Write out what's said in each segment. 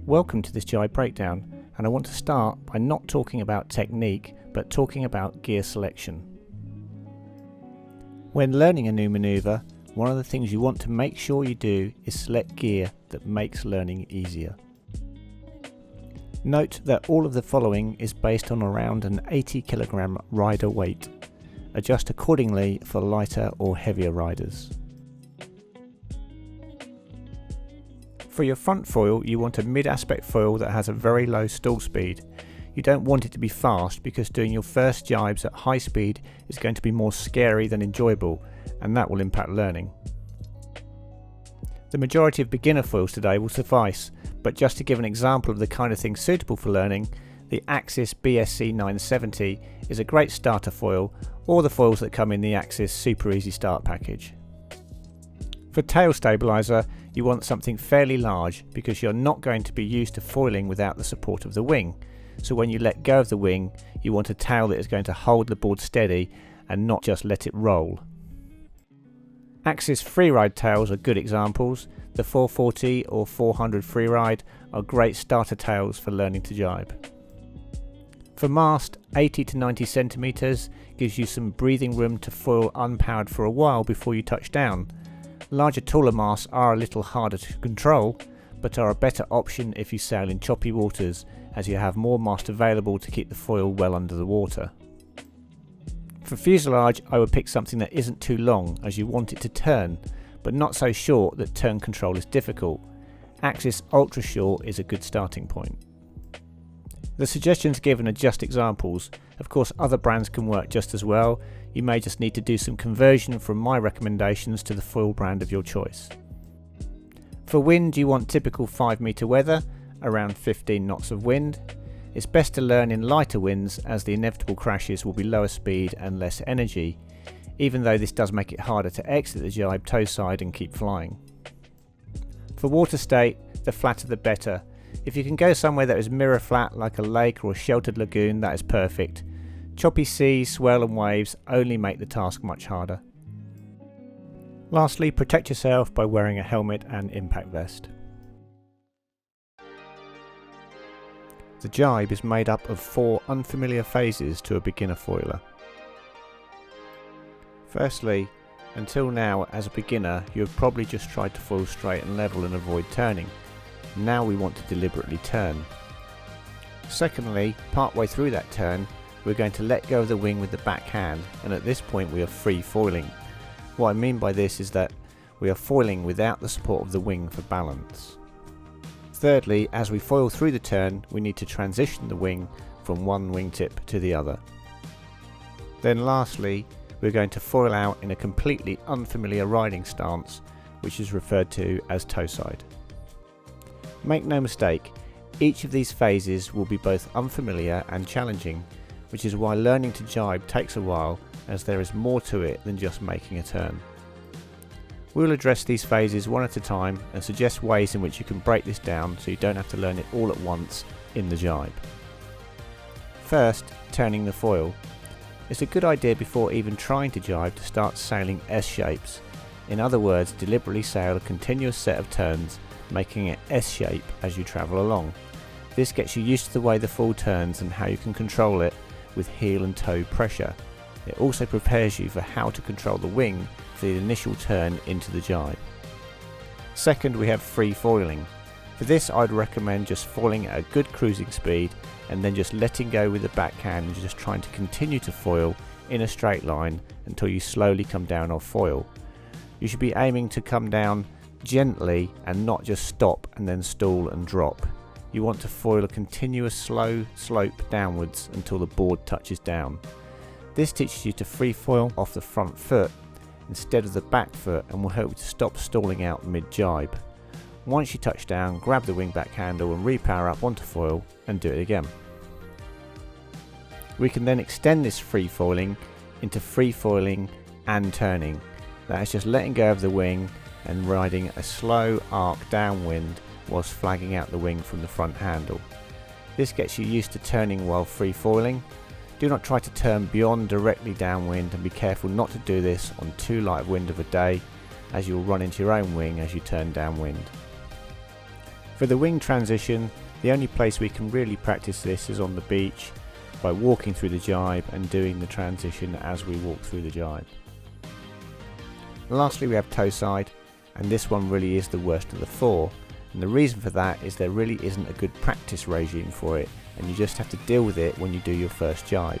Welcome to this Jibe Breakdown, and I want to start by not talking about technique but talking about gear selection. When learning a new manoeuvre, one of the things you want to make sure you do is select gear that makes learning easier. Note that all of the following is based on around an 80 kg rider weight. Adjust accordingly for lighter or heavier riders. For your front foil, you want a mid-aspect foil that has a very low stall speed. You don't want it to be fast because doing your first jibes at high speed is going to be more scary than enjoyable, and that will impact learning. The majority of beginner foils today will suffice, but just to give an example of the kind of thing suitable for learning, the Axis BSC 970 is a great starter foil, or the foils that come in the Axis Super Easy Start package. For tail stabiliser, you want something fairly large because you're not going to be used to foiling without the support of the wing. So when you let go of the wing, you want a tail that is going to hold the board steady and not just let it roll. Axis freeride tails are good examples. The 440 or 400 freeride are great starter tails for learning to jibe. For mast, 80 to 90 centimeters gives you some breathing room to foil unpowered for a while before you touch down. Larger, taller masts are a little harder to control, but are a better option if you sail in choppy waters, as you have more mast available to keep the foil well under the water. For fuselage, I would pick something that isn't too long, as you want it to turn, but not so short that turn control is difficult. Axis Ultra Short is a good starting point. The suggestions given are just examples. Of course, other brands can work just as well. You may just need to do some conversion from my recommendations to the foil brand of your choice. For wind, you want typical 5 metre weather, around 15 knots of wind. It's best to learn in lighter winds, as the inevitable crashes will be lower speed and less energy, even though this does make it harder to exit the jibe toe side and keep flying. For water state, the flatter the better. If you can go somewhere that is mirror flat like a lake or a sheltered lagoon, that is perfect. Choppy seas, swell and waves only make the task much harder. Lastly, protect yourself by wearing a helmet and impact vest. The jibe is made up of 4 unfamiliar phases to a beginner foiler. Firstly, until now as a beginner you have probably just tried to foil straight and level and avoid turning. Now we want to deliberately turn. Secondly, partway through that turn, we're going to let go of the wing with the back hand, and at this point we are free foiling. What I mean by this is that we are foiling without the support of the wing for balance. Thirdly, as we foil through the turn, we need to transition the wing from one wingtip to the other. Then lastly, we're going to foil out in a completely unfamiliar riding stance, which is referred to as toe side. Make no mistake, each of these phases will be both unfamiliar and challenging, which is why learning to jibe takes a while, as there is more to it than just making a turn. We'll address these phases one at a time and suggest ways in which you can break this down so you don't have to learn it all at once in the jibe. First, turning the foil. It's a good idea before even trying to jibe to start sailing S-shapes. In other words, deliberately sail a continuous set of turns, making it S-shape as you travel along. This gets you used to the way the foil turns and how you can control it with heel and toe pressure. It also prepares you for how to control the wing for the initial turn into the jibe. Second, we have free foiling. For this, I'd recommend just foiling at a good cruising speed and then just letting go with the backhand and just trying to continue to foil in a straight line until you slowly come down off foil. You should be aiming to come down gently and not just stop and then stall and drop. You want to foil a continuous slow slope downwards until the board touches down. This teaches you to free foil off the front foot instead of the back foot and will help you to stop stalling out mid-jibe. Once you touch down, grab the wing back handle and repower up onto foil and do it again. We can then extend this free-foiling into free-foiling and turning. That is just letting go of the wing and riding a slow arc downwind whilst flagging out the wing from the front handle. This gets you used to turning while free-foiling. Do not try to turn beyond directly downwind, and be careful not to do this on too light wind of a day, as you'll run into your own wing as you turn downwind. For the wing transition, the only place we can really practice this is on the beach, by walking through the jibe and doing the transition as we walk through the jibe. Lastly, we have toe side, and this one really is the worst of the four, and the reason for that is there really isn't a good practice regime for it, and you just have to deal with it when you do your first jibe.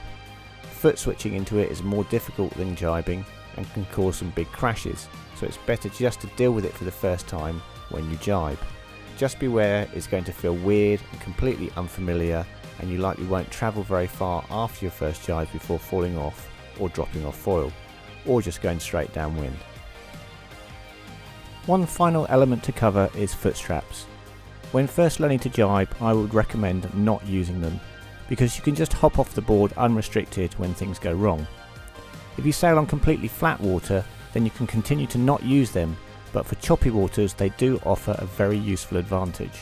Foot switching into it is more difficult than jibing and can cause some big crashes, so it's better just to deal with it for the first time when you jibe. Just beware it's going to feel weird and completely unfamiliar, and you likely won't travel very far after your first jibe before falling off or dropping off foil, or just going straight downwind. One final element to cover is foot straps. When first learning to jibe, I would recommend not using them, because you can just hop off the board unrestricted when things go wrong. If you sail on completely flat water, then you can continue to not use them, but for choppy waters they do offer a very useful advantage.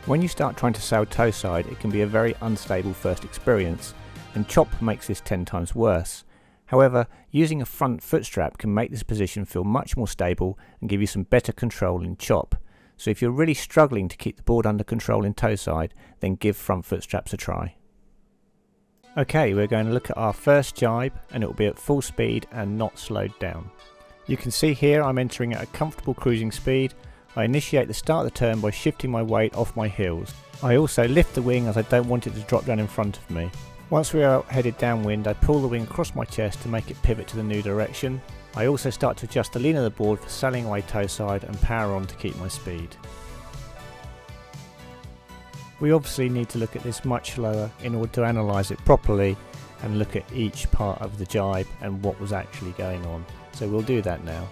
When you start trying to sail toe side, it can be a very unstable first experience, and chop makes this 10 times worse. However, using a front foot strap can make this position feel much more stable and give you some better control in chop. So if you're really struggling to keep the board under control in toe side, then give front foot straps a try. Okay, we're going to look at our first jibe, and it will be at full speed and not slowed down. You can see here I'm entering at a comfortable cruising speed. I initiate the start of the turn by shifting my weight off my heels. I also lift the wing as I don't want it to drop down in front of me. Once we are headed downwind, I pull the wing across my chest to make it pivot to the new direction. I also start to adjust the lean of the board for sailing away toe side and power on to keep my speed. We obviously need to look at this much slower in order to analyse it properly and look at each part of the jibe and what was actually going on. So we'll do that now.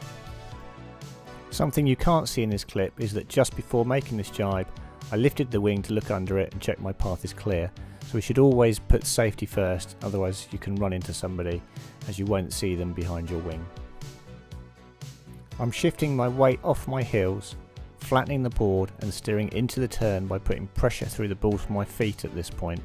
Something you can't see in this clip is that just before making this jibe, I lifted the wing to look under it and check my path is clear. So we should always put safety first, otherwise you can run into somebody as you won't see them behind your wing. I'm shifting my weight off my heels, flattening the board and steering into the turn by putting pressure through the balls of my feet at this point.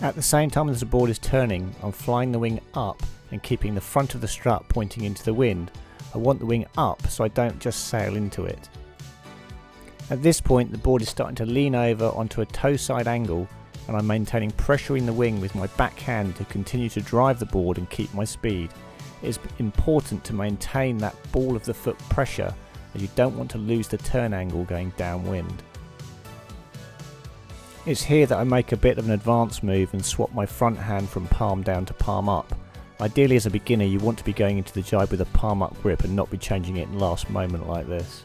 At the same time as the board is turning, I'm flying the wing up and keeping the front of the strut pointing into the wind. I want the wing up so I don't just sail into it. At this point the board is starting to lean over onto a toe side angle, and I'm maintaining pressure in the wing with my backhand to continue to drive the board and keep my speed. It is important to maintain that ball of the foot pressure, as you don't want to lose the turn angle going downwind. It's here that I make a bit of an advanced move and swap my front hand from palm down to palm up. Ideally as a beginner you want to be going into the jibe with a palm up grip and not be changing it in last moment like this.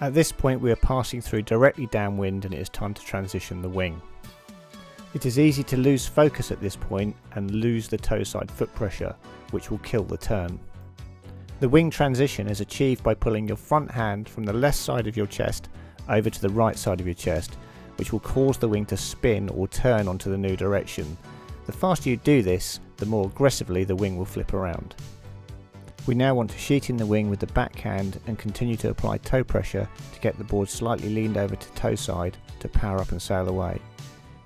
At this point we are passing through directly downwind and it is time to transition the wing. It is easy to lose focus at this point and lose the toe side foot pressure, which will kill the turn. The wing transition is achieved by pulling your front hand from the left side of your chest over to the right side of your chest, which will cause the wing to spin or turn onto the new direction. The faster you do this, the more aggressively the wing will flip around. We now want to sheet in the wing with the backhand and continue to apply toe pressure to get the board slightly leaned over to toe side to power up and sail away.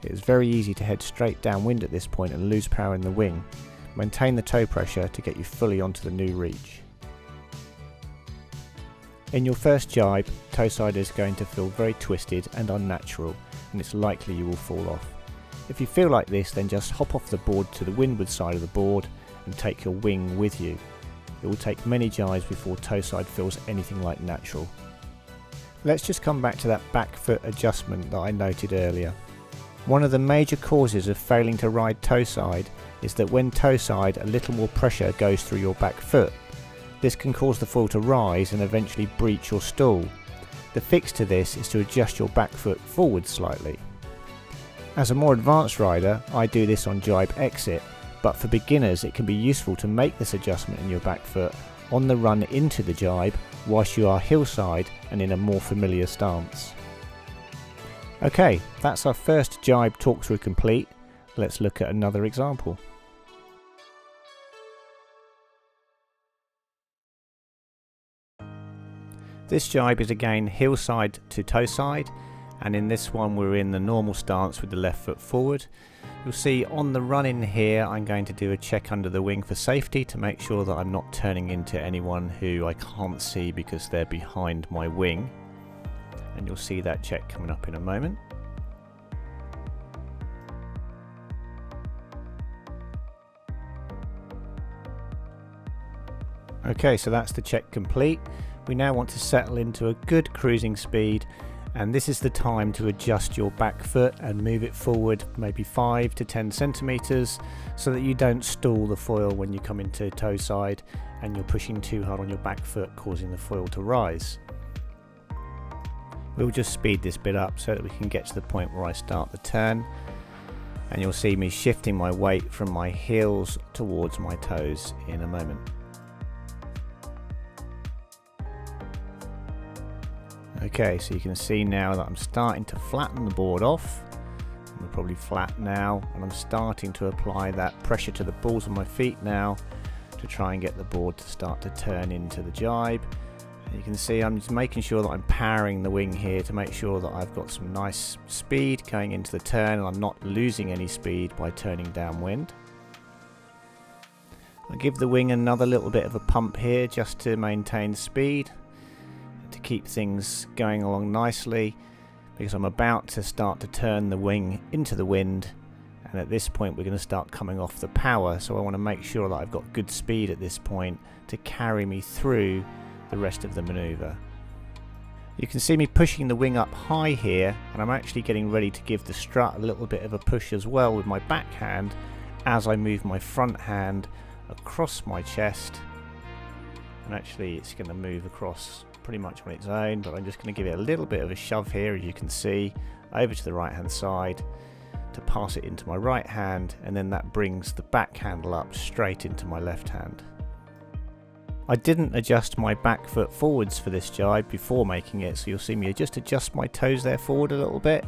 It is very easy to head straight downwind at this point and lose power in the wing. Maintain the toe pressure to get you fully onto the new reach. In your first jibe, toe side is going to feel very twisted and unnatural, and it's likely you will fall off. If you feel like this, then just hop off the board to the windward side of the board and take your wing with you. It will take many jibes before toe side feels anything like natural. Let's just come back to that back foot adjustment that I noted earlier. One of the major causes of failing to ride toe side is that when toe side, a little more pressure goes through your back foot. This can cause the foil to rise and eventually breach or stall. The fix to this is to adjust your back foot forward slightly. As a more advanced rider, I do this on jibe exit, but for beginners it can be useful to make this adjustment in your back foot on the run into the jibe whilst you are hillside and in a more familiar stance. Okay, that's our first jibe talk through complete. Let's look at another example. This jibe is again heel side to toe side, and in this one we're in the normal stance with the left foot forward. You'll see on the run in here I'm going to do a check under the wing for safety to make sure that I'm not turning into anyone who I can't see because they're behind my wing, and you'll see that check coming up in a moment. Okay, so that's the check complete. We now want to settle into a good cruising speed, and this is the time to adjust your back foot and move it forward maybe 5 to 10 centimeters so that you don't stall the foil when you come into toe side and you're pushing too hard on your back foot, causing the foil to rise. We'll just speed this bit up so that we can get to the point where I start the turn, and you'll see me shifting my weight from my heels towards my toes in a moment. Okay, so you can see now that I'm starting to flatten the board off. We're probably flat now, and I'm starting to apply that pressure to the balls of my feet now to try and get the board to start to turn into the jibe. And you can see I'm just making sure that I'm powering the wing here to make sure that I've got some nice speed going into the turn and I'm not losing any speed by turning downwind. I'll give the wing another little bit of a pump here just to maintain speed, to keep things going along nicely, because I'm about to start to turn the wing into the wind, and at this point we're going to start coming off the power, so I want to make sure that I've got good speed at this point to carry me through the rest of the maneuver. You can see me pushing the wing up high here, and I'm actually getting ready to give the strut a little bit of a push as well with my backhand as I move my front hand across my chest, and actually it's going to move across pretty much on its own, but I'm just going to give it a little bit of a shove here, as you can see, over to the right hand side to pass it into my right hand, and then that brings the back handle up straight into my left hand. I didn't adjust my back foot forwards for this jibe before making it, so you'll see me just adjust my toes there forward a little bit.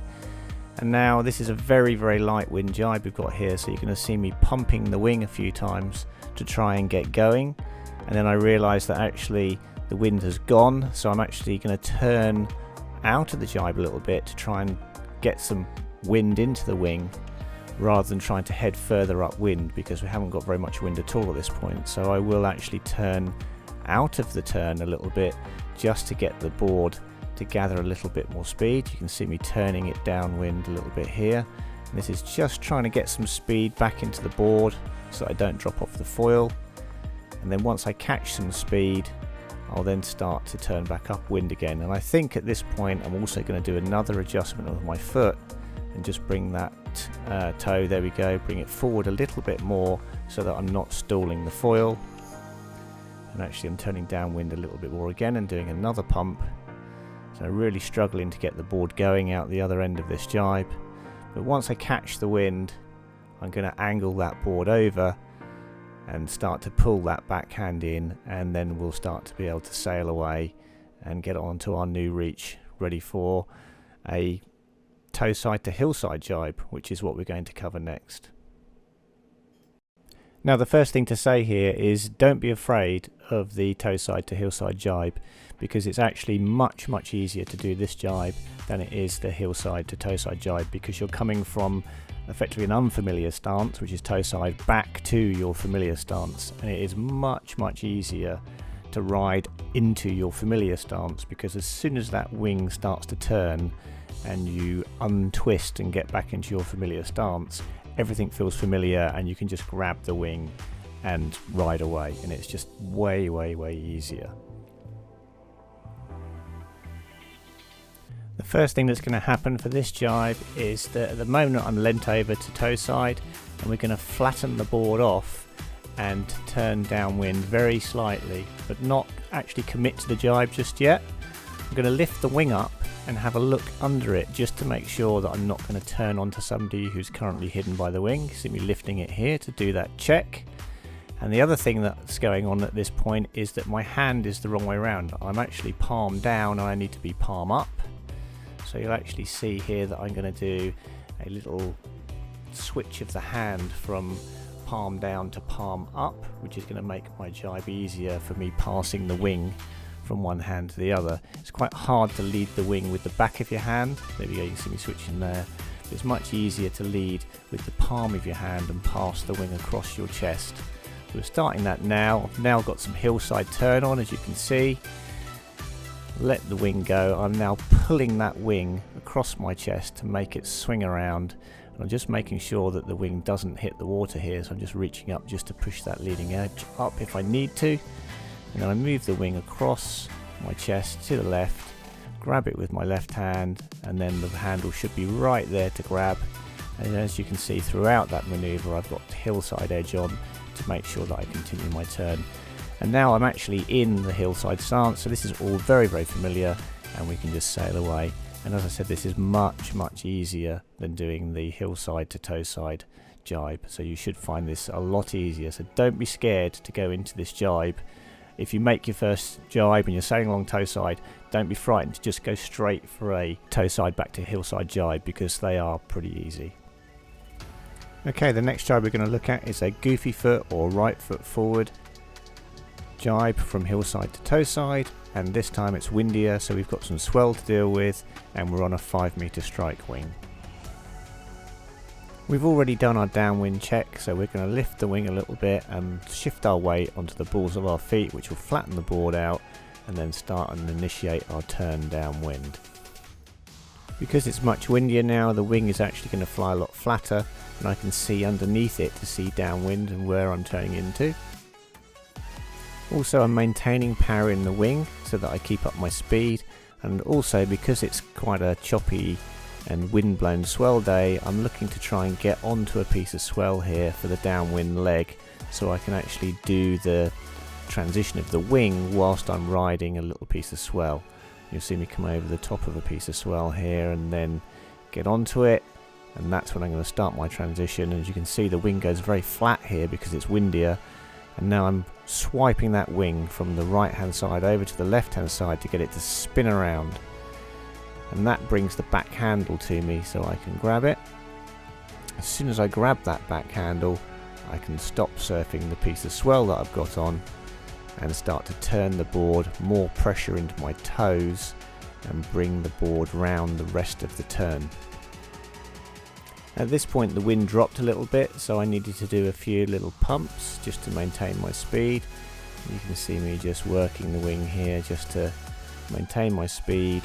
And now this is a very light wind jibe we've got here, so you're going to see me pumping the wing a few times to try and get going, and then I realised that actually the wind has gone, so I'm actually going to turn out of the jibe a little bit to try and get some wind into the wing rather than trying to head further upwind, because we haven't got very much wind at all at this point. So I will actually turn out of the turn a little bit just to get the board to gather a little bit more speed. You can see me turning it downwind a little bit here, and this is just trying to get some speed back into the board so that I don't drop off the foil. And then once I catch some speed, I'll then start to turn back upwind again, and I think at this point I'm also going to do another adjustment of my foot and just bring that toe, there we go, bring it forward a little bit more so that I'm not stalling the foil. And actually I'm turning downwind a little bit more again and doing another pump, so really struggling to get the board going out the other end of this jibe. But once I catch the wind, I'm going to angle that board over and start to pull that backhand in, and then we'll start to be able to sail away and get on to our new reach, ready for a toe side to hillside jibe, which is what we're going to cover next. Now the first thing to say here is don't be afraid of the toe side to hillside jibe, because it's actually much easier to do this jibe than it is the hillside to toe side jibe, because you're coming from effectively an unfamiliar stance, which is toe side, back to your familiar stance, and it is much easier to ride into your familiar stance, because as soon as that wing starts to turn and you untwist and get back into your familiar stance, everything feels familiar and you can just grab the wing and ride away, and it's just way easier. The first thing that's going to happen for this jibe is that at the moment I'm leant over to toe side, and we're going to flatten the board off and turn downwind very slightly, but not actually commit to the jibe just yet. I'm going to lift the wing up and have a look under it just to make sure that I'm not going to turn onto somebody who's currently hidden by the wing. See me lifting it here to do that check. And the other thing that's going on at this point is that my hand is the wrong way around. I'm actually palm down and I need to be palm up. So you'll actually see here that I'm going to do a little switch of the hand from palm down to palm up, which is going to make my jibe easier for me passing the wing from one hand to the other. It's quite hard to lead the wing with the back of your hand. There we go, you can see me switching there. It's much easier to lead with the palm of your hand and pass the wing across your chest. So we're starting that now. I've now got some hillside turn on, as you can see. Let the wing go. I'm now pulling that wing across my chest to make it swing around. And I'm just making sure that the wing doesn't hit the water here, so I'm just reaching up just to push that leading edge up if I need to. And then I move the wing across my chest to the left, grab it with my left hand, and then the handle should be right there to grab. And as you can see throughout that maneuver, I've got the hillside edge on to make sure that I continue my turn. And now I'm actually in the hillside stance, so this is all very, very familiar, and we can just sail away. And as I said, this is much, much easier than doing the hillside to toe side jibe, so you should find this a lot easier. So don't be scared to go into this jibe. If you make your first jibe and you're sailing along toe side, don't be frightened to just go straight for a toe side back to hillside jibe, because they are pretty easy. Okay, the next jibe we're going to look at is a goofy foot or right foot forward jibe from hillside to toe side, and this time it's windier, so we've got some swell to deal with, and we're on a 5 meter strike wing. We've already done our downwind check, so we're going to lift the wing a little bit and shift our weight onto the balls of our feet, which will flatten the board out, and then start and initiate our turn downwind. Because it's much windier now, the wing is actually going to fly a lot flatter, and I can see underneath it to see downwind and where I'm turning into. Also, I'm maintaining power in the wing so that I keep up my speed, and also because it's quite a choppy and wind-blown swell day, I'm looking to try and get onto a piece of swell here for the downwind leg, so I can actually do the transition of the wing whilst I'm riding a little piece of swell. You'll see me come over the top of a piece of swell here and then get onto it, and that's when I'm going to start my transition. As you can see, the wing goes very flat here because it's windier, and now I'm swiping that wing from the right hand side over to the left hand side to get it to spin around, and that brings the back handle to me so I can grab it. As soon as I grab that back handle, I can stop surfing the piece of swell that I've got on and start to turn the board, more pressure into my toes, and bring the board round the rest of the turn. At this point the wind dropped a little bit, so I needed to do a few little pumps just to maintain my speed. You can see me just working the wing here just to maintain my speed,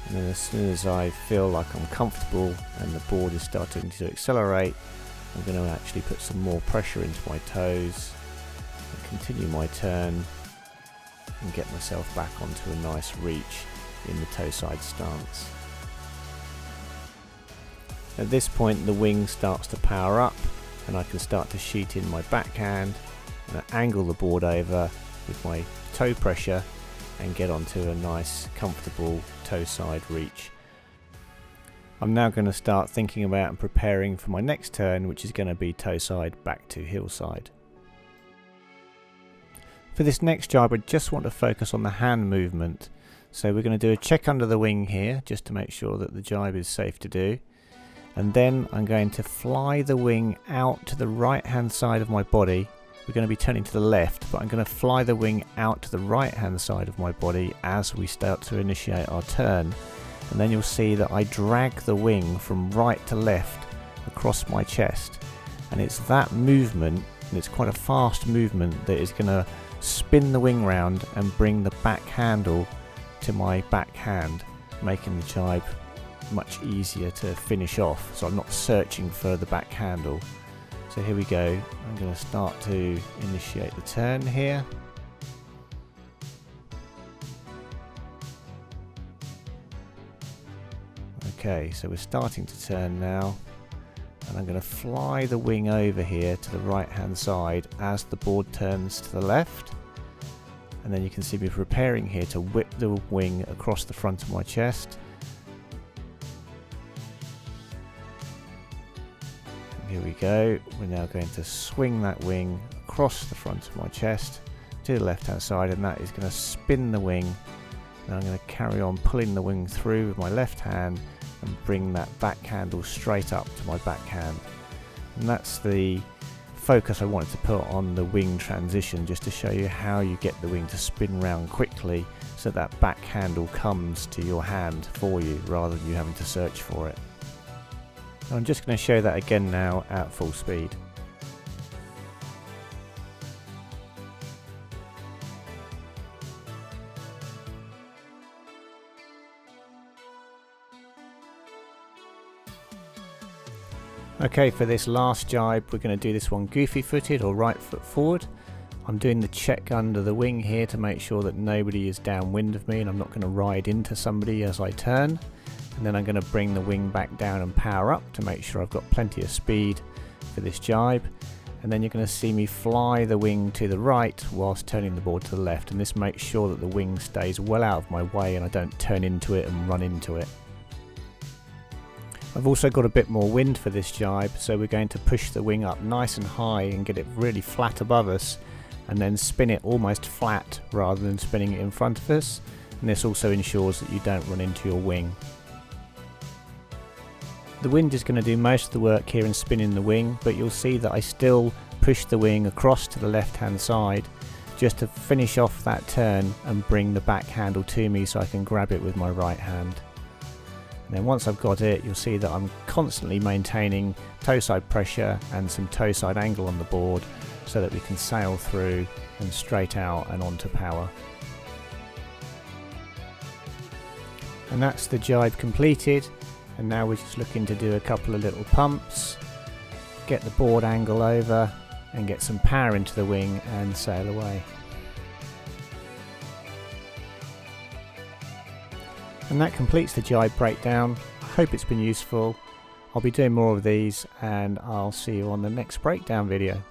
and then as soon as I feel like I'm comfortable and the board is starting to accelerate, I'm going to actually put some more pressure into my toes and continue my turn and get myself back onto a nice reach in the toe side stance. At this point the wing starts to power up, and I can start to sheet in my backhand and angle the board over with my toe pressure and get onto a nice comfortable toe side reach. I'm now going to start thinking about and preparing for my next turn, which is going to be toe side back to hillside. For this next jibe I just want to focus on the hand movement, so we're going to do a check under the wing here just to make sure that the jibe is safe to do. And then I'm going to fly the wing out to the right hand side of my body. We're going to be turning to the left, but I'm going to fly the wing out to the right hand side of my body as we start to initiate our turn. And then you'll see that I drag the wing from right to left across my chest. And it's that movement, and it's quite a fast movement, that is going to spin the wing round and bring the back handle to my back hand, making the jibe much easier to finish off, so I'm not searching for the back handle. So here we go, I'm going to start to initiate the turn here. Okay, so we're starting to turn now, and I'm going to fly the wing over here to the right hand side as the board turns to the left, and then you can see me preparing here to whip the wing across the front of my chest. Here we go, we're now going to swing that wing across the front of my chest to the left hand side, and that is going to spin the wing Now I'm going to carry on pulling the wing through with my left hand and bring that back handle straight up to my backhand. And that's the focus I wanted to put on the wing transition, just to show you how you get the wing to spin round quickly so that back handle comes to your hand for you rather than you having to search for it. I'm just going to show that again now at full speed. Okay, for this last jibe we're going to do this one goofy footed or right foot forward. I'm doing the check under the wing here to make sure that nobody is downwind of me and I'm not going to ride into somebody as I turn. And then I'm going to bring the wing back down and power up to make sure I've got plenty of speed for this jibe. And then you're going to see me fly the wing to the right whilst turning the board to the left, and this makes sure that the wing stays well out of my way and I don't turn into it and run into it. I've also got a bit more wind for this jibe, so we're going to push the wing up nice and high and get it really flat above us, and then spin it almost flat rather than spinning it in front of us, and this also ensures that you don't run into your wing. The wind is going to do most of the work here in spinning the wing, but you'll see that I still push the wing across to the left hand side just to finish off that turn and bring the back handle to me so I can grab it with my right hand. And then once I've got it, you'll see that I'm constantly maintaining toe side pressure and some toe side angle on the board so that we can sail through and straight out and onto power. And that's the jibe completed, and now we're just looking to do a couple of little pumps, get the board angle over and get some power into the wing and sail away. And that completes the jibe breakdown. I hope it's been useful. I'll be doing more of these and I'll see you on the next breakdown video.